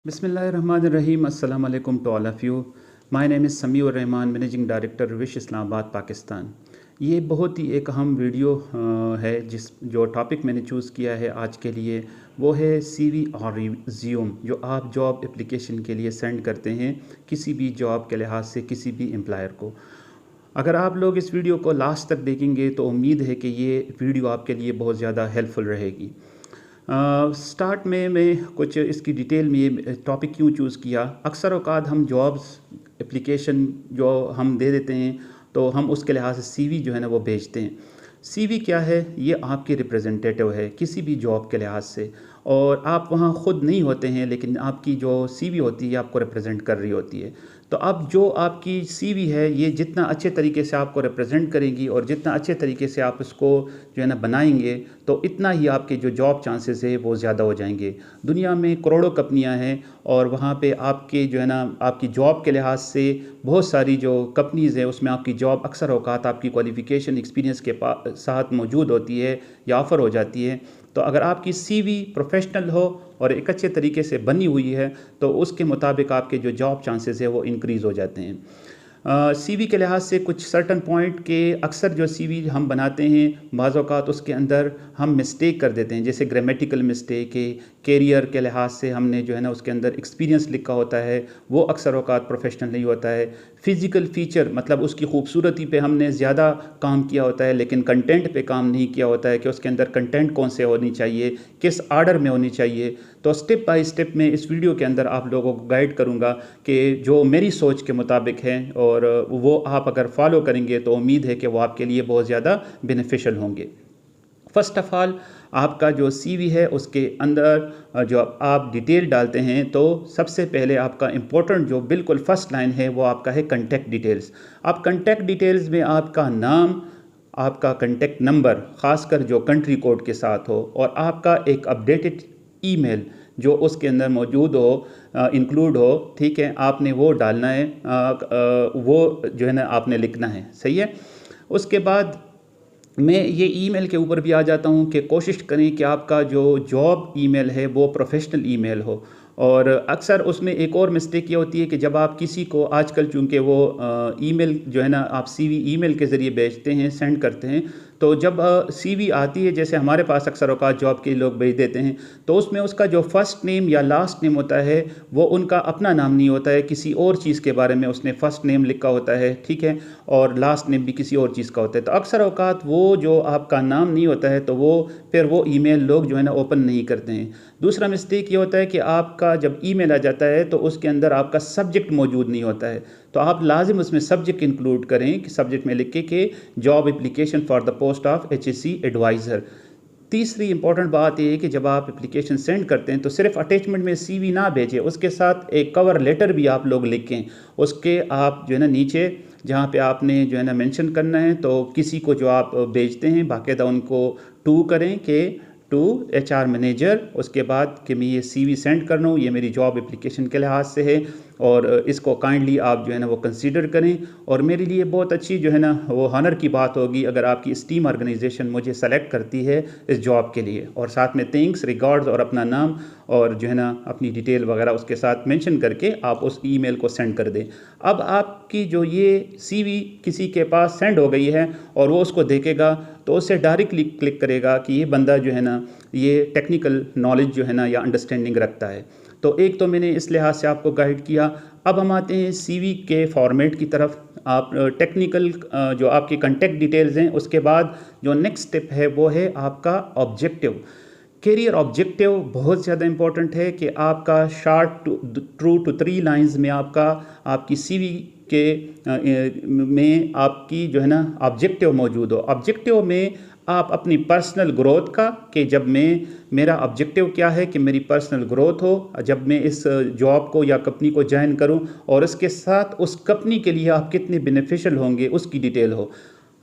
बिस्मिल्लाहिर्रहमानिर्रहीम। अस्सलाम वालेकुम to all of you. My name is Samiur Rahman, managing director wish Islamabad Pakistan. ये बहुत ही एक अहम वीडियो है। जो टॉपिक मैंने चूज़ किया है आज के लिए वो है सीवी और रिज्यूम, जो आप जॉब एप्लीकेशन के लिए सेंड करते हैं किसी भी जॉब के लिहाज से किसी भी एम्प्लॉयर को। अगर आप लोग इस वीडियो को लास्ट तक देखेंगे तो उम्मीद है कि ये वीडियो आपके लिए बहुत ज़्यादा हेल्पफुल रहेगी। स्टार्ट में मैं कुछ इसकी डिटेल में ये टॉपिक क्यों चूज़ किया। अक्सर औक़ात हम जॉब्स एप्लीकेशन जो हम दे देते हैं तो हम उसके लिहाज से सीवी जो है ना वो भेजते हैं। सीवी क्या है? ये आपकी रिप्रेजेंटेटिव है किसी भी जॉब के लिहाज से, और आप वहाँ ख़ुद नहीं होते हैं, लेकिन आपकी जो सीवी होती है आपको रिप्रेजेंट कर रही होती है। तो अब जो आपकी सीवी है ये जितना अच्छे तरीके से आपको रिप्रेजेंट करेगी और जितना अच्छे तरीके से आप इसको जो है ना बनाएंगे तो इतना ही आपके जो जॉब चांसेस है वो ज़्यादा हो जाएंगे। दुनिया में करोड़ों कंपनियां हैं और वहाँ पे आपके जो है ना आपकी जॉब के लिहाज से बहुत सारी जो कंपनीज़ हैं उसमें आपकी जॉब अक्सर औक़ात आपकी क्वालिफ़िकेशन एक्सपीरियंस के साथ मौजूद होती है या ऑफ़र हो जाती है। तो अगर आपकी सीवी प्रोफेशनल हो और एक अच्छे तरीके से बनी हुई है तो उसके मुताबिक आपके जो जॉब चांसेस है वो इंक्रीज़ हो जाते हैं। सीवी के लिहाज से कुछ सर्टन पॉइंट के अक्सर जो सीवी हम बनाते हैं बाज़ औक़ात उसके अंदर हम मिस्टेक कर देते हैं, जैसे ग्रामेटिकल मिस्टेक है। कैरियर के लिहाज से हमने जो है ना उसके अंदर एक्सपीरियंस लिखा होता है वो अक्सर औक़ात प्रोफेशनल नहीं होता है। फ़िज़िकल फ़ीचर मतलब उसकी खूबसूरती पे हमने ज़्यादा काम किया होता है लेकिन कंटेंट पे काम नहीं किया होता है कि उसके अंदर कंटेंट कौन से होनी चाहिए, किस आर्डर में होनी चाहिए। तो स्टेप बाय स्टेप मैं इस वीडियो के अंदर आप लोगों को गाइड करूंगा कि जो मेरी सोच के मुताबिक है और वो आप अगर फॉलो करेंगे तो उम्मीद है कि वो आपके लिए बहुत ज़्यादा बेनिफिशियल होंगे। फ़र्स्ट ऑफ़ ऑल आपका जो सीवी है उसके अंदर जो आप डिटेल डालते हैं तो सबसे पहले आपका इम्पोर्टेंट जो बिल्कुल फ़र्स्ट लाइन है वो आपका है कॉन्टैक्ट डिटेल्स। आप कॉन्टैक्ट डिटेल्स में आपका नाम, आपका कॉन्टैक्ट नंबर ख़ासकर जो कंट्री कोड के साथ हो, और आपका एक अपडेटेड ईमेल जो उसके अंदर मौजूद हो, इंक्लूड हो, ठीक है, आपने वो डालना है। वो जो है ना आपने लिखना है, सही है। उसके बाद मैं ये ईमेल के ऊपर भी आ जाता हूँ कि कोशिश करें कि आपका जो जॉब ईमेल है वो प्रोफेशनल ईमेल हो। और अक्सर उसमें एक और मिस्टेक ये होती है कि जब आप किसी को आजकल चूँकि वो ईमेल जो है ना आप सीवी ईमेल के ज़रिए भेजते हैं, सेंड करते हैं, तो जब सीवी आती है जैसे हमारे पास अक्सर औक़ात जॉब के लोग भेज देते हैं तो उसमें उसका जो फ़र्स्ट नेम या लास्ट नेम होता है वो उनका अपना नाम नहीं होता है, किसी और चीज़ के बारे में उसने फ़र्स्ट नेम लिखा होता है, ठीक है, और लास्ट नेम भी किसी और चीज़ का होता है। तो अक्सर औक़ात वो जो आपका नाम नहीं होता है तो वो फिर वो ईमेल लोग जो है ना ओपन नहीं करते हैं। दूसरा मिस्टेक ये होता है कि आपका जब ईमेल आ जाता है तो उसके अंदर आपका सब्जेक्ट मौजूद नहीं होता है, तो आप लाजिम उसमें सब्जेक्ट इंक्लूड करें कि सब्जेक्ट में लिख के job application for the post of HSC adviser. तीसरी इंपॉर्टेंट बात यह है कि जब आप एप्लीकेशन सेंड करते हैं तो सिर्फ अटैचमेंट में सीवी ना भेजें, उसके साथ एक कवर लेटर भी आप लोग लिखें। उसके आप जो है ना नीचे जहाँ पे आपने जो है ना मेंशन करना है तो किसी को जो आप भेजते हैं बाकायदा उनको टू करें कि टू HR मैनेजर, उसके बाद कि मैं ये सीवी सेंड कर रहा हूँ, ये मेरी जॉब एप्लीकेशन के लिहाज से है और इसको काइंडली आप जो है ना वो कंसीडर करें। और मेरे लिए बहुत अच्छी जो है ना वो हनर की बात होगी अगर आपकी स्टीम ऑर्गेनाइजेशन मुझे सेलेक्ट करती है इस जॉब के लिए, और साथ में थैंक्स, रिगार्ड्स और अपना नाम और जो है ना अपनी डिटेल वगैरह उसके साथ मेंशन करके आप उस ईमेल को सेंड कर दें। अब आपकी जो ये सीवी किसी के पास सेंड हो गई है और वो उसको देखेगा तो उससे डायरेक्टली क्लिक करेगा कि ये बंदा जो है ना ये टेक्निकल नॉलेज जो है ना या अंडरस्टैंडिंग रखता है। तो एक तो मैंने इस लिहाज से आपको गाइड किया। अब हम आते हैं सीवी के फॉर्मेट की तरफ। आप टेक्निकल जो आपकी कॉन्टैक्ट डिटेल्स हैं उसके बाद जो नेक्स्ट स्टेप है वो है आपका ऑब्जेक्टिव। कैरियर ऑब्जेक्टिव बहुत ज़्यादा इंपॉर्टेंट है कि आपका शार्ट टू टू 3 लाइंस में आपकी सीवी के में आपकी जो है ना ऑब्जेक्टिव मौजूद हो। ऑब्जेक्टिव में आप अपनी पर्सनल ग्रोथ का कि जब मेरा ऑब्जेक्टिव क्या है कि मेरी पर्सनल ग्रोथ हो जब मैं इस जॉब को या कंपनी को ज्वाइन करूं, और इसके साथ उस कंपनी के लिए आप कितने बेनिफिशियल होंगे उसकी डिटेल हो।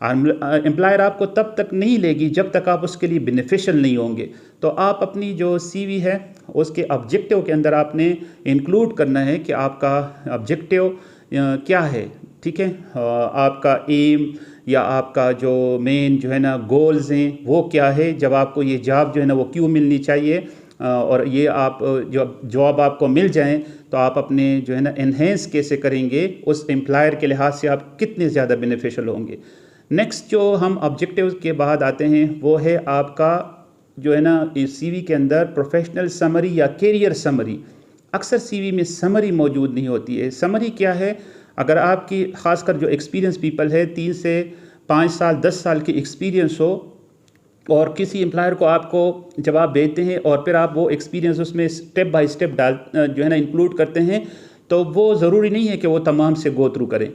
एम्प्लॉयर आपको तब तक नहीं लेगी जब तक आप उसके लिए बेनिफिशियल नहीं होंगे। तो आप अपनी जो सीवी है उसके ऑब्जेक्टिव के अंदर आपने इंक्लूड करना है कि आपका ऑब्जेक्टिव क्या है, ठीक है, आपका एम या आपका जो मेन जो है ना गोल्स हैं वो क्या है, जब आपको ये जॉब जो है ना वो क्यों मिलनी चाहिए, और ये आप जब जॉब आपको मिल जाए तो आप अपने जो है ना एनहेंस कैसे करेंगे, उस एम्प्लॉयर के लिहाज से आप कितने ज़्यादा बेनिफिशियल होंगे। नेक्स्ट जो हम ऑब्जेक्टिव के बाद आते हैं वो है आपका जो है ना सीवी के अंदर प्रोफेशनल समरी या कैरियर समरी। अक्सर सीवी में समरी मौजूद नहीं होती है। समरी क्या है, अगर आपकी ख़ासकर जो एक्सपीरियंस पीपल है 3 से 5 साल 10 साल की एक्सपीरियंस हो और किसी एम्प्लॉयर को आपको जब आप भेजते हैं और फिर आप वो एक्सपीरियंस उसमें स्टेप बाय स्टेप जो है ना इंक्लूड करते हैं, तो वो ज़रूरी नहीं है कि वो तमाम से गो थ्रू करें।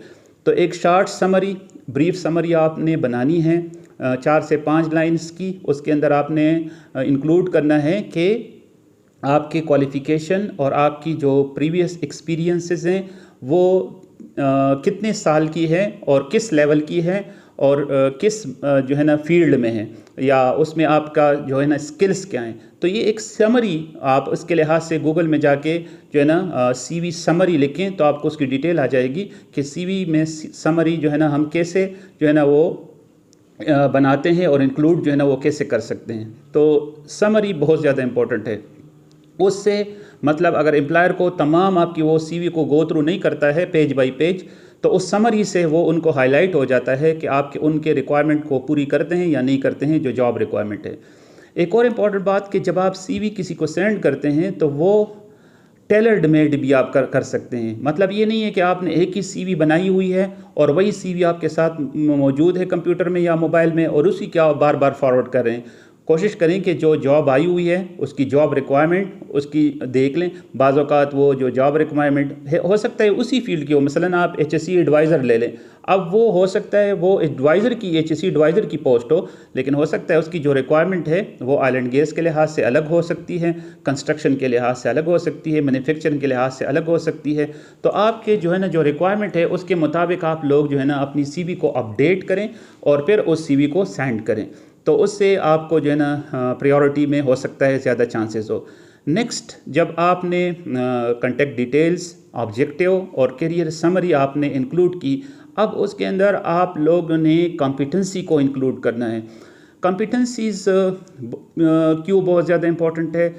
तो एक शॉर्ट समरी, ब्रीफ समरी आपने बनानी है 4 से 5 लाइन्स की। उसके अंदर आपने इंक्लूड करना है कि आपके क्वालिफ़िकेशन और आपकी जो प्रीवियस एक्सपीरियंसेस हैं वो कितने साल की है और किस लेवल की है और किस जो है ना फील्ड में है, या उसमें आपका जो है ना स्किल्स क्या हैं। तो ये एक समरी, आप उसके लिहाज से गूगल में जाके जो है ना सीवी समरी लिखें तो आपको उसकी डिटेल आ जाएगी कि सीवी में समरी जो है ना हम कैसे जो है ना वो बनाते हैं और इंक्लूड जो है ना वो कैसे कर सकते हैं। तो समरी बहुत ज़्यादा इम्पोर्टेंट है। उससे मतलब अगर एम्प्लॉयर को तमाम आपकी वो सीवी को गो थ्रू नहीं करता है पेज बाय पेज, तो उस समरी से वो उनको हाईलाइट हो जाता है कि आपके उनके रिक्वायरमेंट को पूरी करते हैं या नहीं करते हैं जो जॉब रिक्वायरमेंट है। एक और इम्पॉर्टेंट बात कि जब आप सीवी किसी को सेंड करते हैं तो वो टेलर्ड मेड भी आप कर सकते हैं। मतलब ये नहीं है कि आपने एक ही सीवी बनाई हुई है और वही सीवी आपके साथ मौजूद है कंप्यूटर में या मोबाइल में और उसी क्या बार बार फॉरवर्ड कर रहे हैं। कोशिश करें कि जो जॉब आई हुई है उसकी जॉब रिक्वायरमेंट उसकी देख लें। बाज़ औक़ात वो जो जॉब रिक्वायरमेंट है हो सकता है उसी फील्ड की हो। मसलन आप HSE एडवाइज़र ले लें, अब वो हो सकता है वो एडवाइज़र की HSE एडवाइज़र की पोस्ट हो, लेकिन हो सकता है उसकी जो रिक्वायरमेंट है वो ऑयल एंड गैस के लिहाज से अलग हो सकती है, कंस्ट्रक्शन के लिहाज से अलग हो सकती है, मैन्युफैक्चरिंग के लिहाज से अलग हो सकती है। तो आपके जो है ना जो रिक्वायरमेंट है उसके मुताबिक आप लोग जो है ना अपनी CV को अपडेट करें और फिर उस CV को सेंड करें, तो उससे आपको जो है ना प्रायोरिटी में हो सकता है ज़्यादा चांसेस हो। नेक्स्ट, जब आपने कॉन्टैक्ट डिटेल्स, ऑब्जेक्टिव और करियर समरी आपने इंक्लूड की, अब उसके अंदर आप लोगों ने कॉम्पिटेंसी को इंक्लूड करना है। कॉम्पिटेंसीज़ क्यों बहुत ज़्यादा इंपॉर्टेंट है,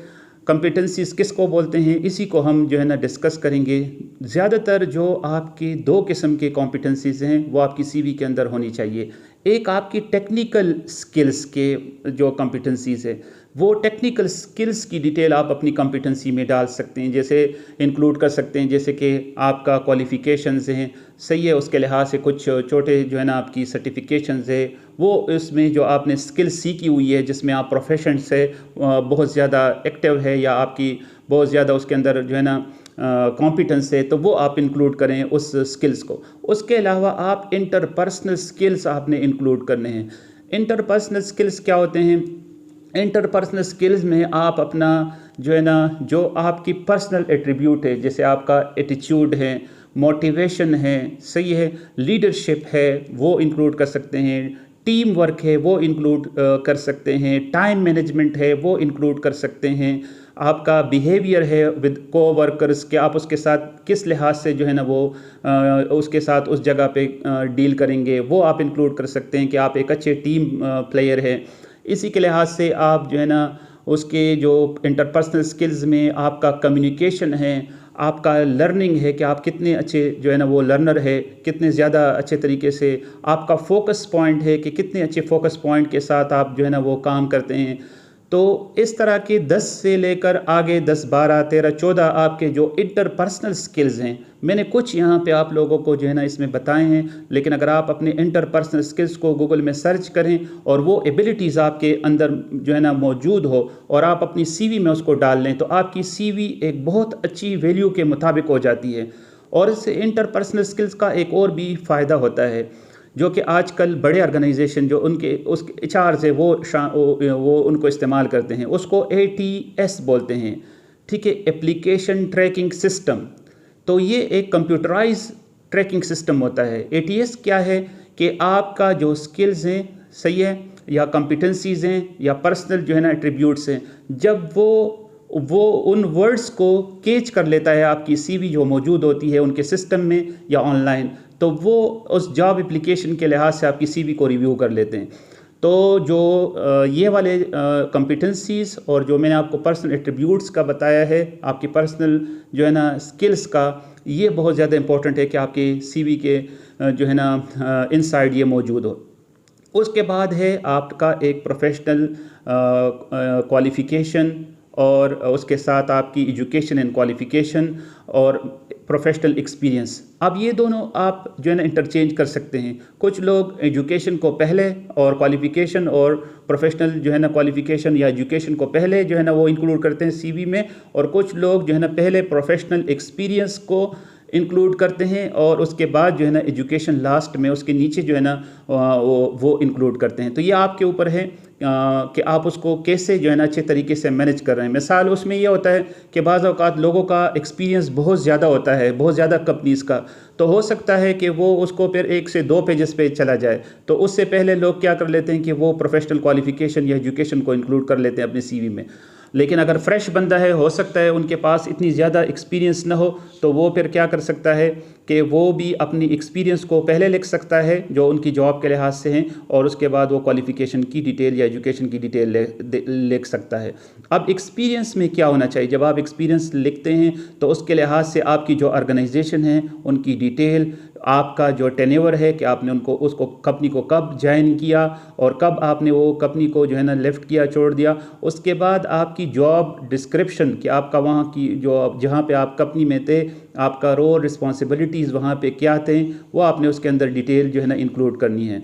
कॉम्पिटेंसीज़ किसको बोलते हैं, इसी को हम जो है ना डिस्कस करेंगे। ज़्यादातर जो आपकी 2 किस्म के कॉम्पिटेंसीज़ हैं वो आपकी CV के अंदर होनी चाहिए। एक आपकी टेक्निकल स्किल्स के जो कॉम्पिटेंसीज़ है, वो टेक्निकल स्किल्स की डिटेल आप अपनी कॉम्पिटेंसी में डाल सकते हैं, जैसे इंक्लूड कर सकते हैं जैसे कि आपका क्वालिफ़िकेशंस हैं सही है, उसके लिहाज से कुछ छोटे जो है ना आपकी सर्टिफिकेशंस है, वो इसमें जो आपने स्किल्स सीखी हुई है जिसमें आप प्रोफेशन से बहुत ज़्यादा एक्टिव है या आपकी बहुत ज़्यादा उसके अंदर जो है ना कॉम्पिटेंस है, तो वो आप इंक्लूड करें उस स्किल्स को। उसके अलावा आप इंटरपर्सनल स्किल्स आपने इंक्लूड करने हैं। इंटरपर्सनल स्किल्स क्या होते हैं? इंटरपर्सनल स्किल्स में आप अपना जो है ना जो आपकी पर्सनल एट्रीब्यूट है, जैसे आपका एटीट्यूड है, मोटिवेशन है, सही है, लीडरशिप है, वो इंक्लूड कर सकते हैं, टीम वर्क है वो इंक्लूड कर सकते हैं, टाइम मैनेजमेंट है वो इंक्लूड कर सकते हैं, आपका बिहेवियर है विद कोवर्कर्स के आप उसके साथ किस लिहाज से जो है ना वो उसके साथ उस जगह पे डील करेंगे, वो आप इंक्लूड कर सकते हैं कि आप एक अच्छे टीम प्लेयर हैं। इसी के लिहाज से आप जो है ना उसके जो इंटरपर्सनल स्किल्स में आपका कम्युनिकेशन है, आपका लर्निंग है कि आप कितने अच्छे जो है ना वो लर्नर है, कितने ज़्यादा अच्छे तरीके से आपका फोकस पॉइंट है कि कितने अच्छे फोकस पॉइंट के साथ आप जो है ना वो काम करते हैं। तो इस तरह के 10 से लेकर आगे 10, 12, 13, 14 आपके जो इंटरपर्सनल स्किल्स हैं, मैंने कुछ यहाँ पे आप लोगों को जो है ना इसमें बताए हैं, लेकिन अगर आप अपने इंटरपर्सनल स्किल्स को गूगल में सर्च करें और वो एबिलिटीज़ आपके अंदर जो है ना मौजूद हो और आप अपनी CV में उसको डाल लें, तो आपकी CV एक बहुत अच्छी वैल्यू के मुताबिक हो जाती है। और इस इंटरपर्सनल स्किल्स का एक और भी फ़ायदा होता है जो कि आजकल बड़े ऑर्गेनाइजेशन जो उनके उसके HRs है वो उनको इस्तेमाल करते हैं, उसको ATS बोलते हैं, ठीक है, एप्लीकेशन ट्रैकिंग सिस्टम। तो ये एक कंप्यूटराइज ट्रैकिंग सिस्टम होता है। ATS क्या है कि आपका जो स्किल्स हैं सही है या कॉम्पिटेंसीज़ हैं या पर्सनल जो है ना एट्रीब्यूट्स हैं, जब वो उन वर्ड्स को कैच कर लेता है आपकी CV जो मौजूद होती है उनके सिस्टम में या ऑनलाइन, तो वो उस जॉब एप्लीकेशन के लिहाज से आपकी CV को रिव्यू कर लेते हैं। तो जो ये वाले कॉम्पिटेंसीज़ और जो मैंने आपको पर्सनल एट्रीब्यूट्स का बताया है, आपकी पर्सनल जो है ना स्किल्स का, ये बहुत ज़्यादा इम्पोर्टेंट है कि आपके सीवी के जो है ना इनसाइड ये मौजूद हो। उसके बाद है आपका एक प्रोफेशनल क्वालिफ़िकेशन और उसके साथ आपकी एजुकेशन एंड क्वालिफ़िकेशन और प्रोफेशनल एक्सपीरियंस। अब ये दोनों आप जो है ना इंटरचेंज कर सकते हैं। कुछ लोग एजुकेशन को पहले और क्वालिफ़िकेशन और प्रोफेशनल जो है ना क्वालिफ़िकेशन या एजुकेशन को पहले जो है ना वो इंक्लूड करते हैं सीवी में, और कुछ लोग जो है ना पहले प्रोफेशनल एक्सपीरियंस को इंक्लूड करते हैं और उसके बाद जो है ना एजुकेशन लास्ट में उसके नीचे जो है ना वो इंक्लूड करते हैं। तो ये आपके ऊपर है कि आप उसको कैसे जो है ना अच्छे तरीके से मैनेज कर रहे हैं। मिसाल उसमें यह होता है कि बाज़ औक़ात लोगों का एक्सपीरियंस बहुत ज़्यादा होता है, बहुत ज़्यादा कंपनीज़ का, तो हो सकता है कि वो उसको फिर 1 से 2 पेजेस पे चला जाए। तो उससे पहले लोग क्या कर लेते हैं कि वो प्रोफेशनल क्वालिफ़िकेशन या एजुकेशन को इंक्लूड कर लेते हैं अपने सीवी में। लेकिन अगर फ्रेश बंदा है, हो सकता है उनके पास इतनी ज़्यादा एक्सपीरियंस ना हो, तो वो फिर क्या कर सकता है कि वो भी अपनी एक्सपीरियंस को पहले लिख सकता है जो उनकी जॉब के लिहाज से हैं, और उसके बाद वो क्वालिफ़िकेशन की डिटेल या एजुकेशन की डिटेल लिख सकता है। अब एक्सपीरियंस में क्या होना चाहिए, जब आप एक्सपीरियंस लिखते हैं तो उसके लिहाज से आपकी जो ऑर्गेनाइजेशन है उनकी डिटेल, आपका जो टेन्योर है कि आपने उसको कंपनी को कब ज्वाइन किया और कब आपने वो कंपनी को जो है ना लेफ़्ट किया, छोड़ दिया। उसके बाद आपकी जॉब डिस्क्रिप्शन कि आपका वहाँ की जो जहाँ पे आप कंपनी में थे, आपका रोल रिस्पॉन्सिबिलिटीज़ वहाँ पे क्या थे, वो आपने उसके अंदर डिटेल जो है ना इंक्लूड करनी है।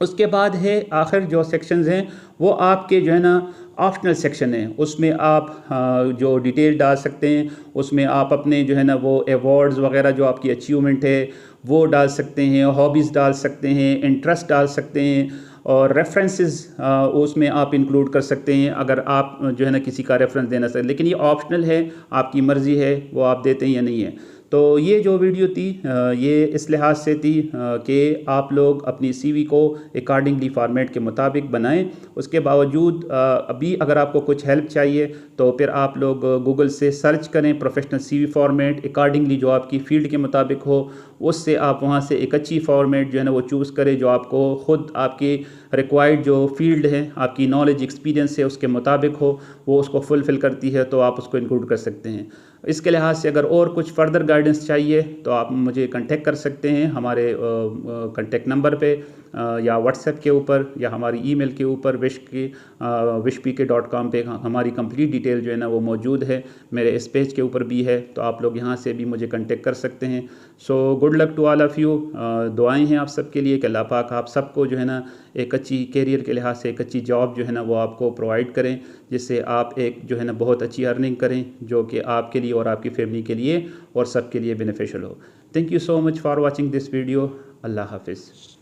उसके बाद है आखिर जो सेक्शंस हैं वो आपके जो है ना ऑप्शनल सेक्शन है। उसमें आप जो डिटेल डाल सकते हैं, उसमें आप अपने जो है ना वो अवार्ड्स वगैरह जो आपकी अचीवमेंट है वो डाल सकते हैं, हॉबीज़ डाल सकते हैं, इंटरेस्ट डाल सकते हैं, और रेफरेंसेस उसमें आप इंक्लूड कर सकते हैं अगर आप जो है ना किसी का रेफरेंस देना सकते। लेकिन ये ऑप्शनल है, आपकी मर्ज़ी है वो आप देते हैं या नहीं है। तो ये जो वीडियो थी ये इस लिहाज से थी कि आप लोग अपनी सीवी को अकॉर्डिंगली फॉर्मेट के मुताबिक बनाएं। उसके बावजूद अभी अगर आपको कुछ हेल्प चाहिए तो फिर आप लोग गूगल से सर्च करें प्रोफेशनल सीवी फॉर्मेट अकॉर्डिंगली जो आपकी फ़ील्ड के मुताबिक हो, उससे आप वहाँ से एक अच्छी फॉर्मेट जो है ना वो चूज़ करें जो आपको ख़ुद आपकी रिक्वायर्ड जो फील्ड है, आपकी नॉलेज एक्सपीरियंस है उसके मुताबिक हो, वो उसको फुलफ़िल करती है, तो आप उसको इंक्लूड कर सकते हैं। इसके लिहाज से अगर और कुछ फ़र्दर गाइडेंस चाहिए तो आप मुझे कांटेक्ट कर सकते हैं हमारे कांटेक्ट नंबर पे या व्हाट्सएप के ऊपर या हमारी ईमेल के ऊपर wishpk.com पे हमारी कंप्लीट डिटेल जो है ना वो मौजूद है। मेरे इस पेज के ऊपर भी है, तो आप लोग यहाँ से भी मुझे कांटेक्ट कर सकते हैं। So good luck to all of you. दुआएं हैं आप सबके लिए कि अल्लाह पाक आप सबको जो है ना एक अच्छी कैरियर के लिहाज से एक अच्छी जॉब जो है ना वो आपको प्रोवाइड करें, जिससे आप एक जो है ना बहुत अच्छी अर्निंग करें जो कि आपके लिए और आपकी फैमिली के लिए और सबके लिए बेनिफिशियल हो। Thank you so much for watching this video. अल्लाह हाफिज़।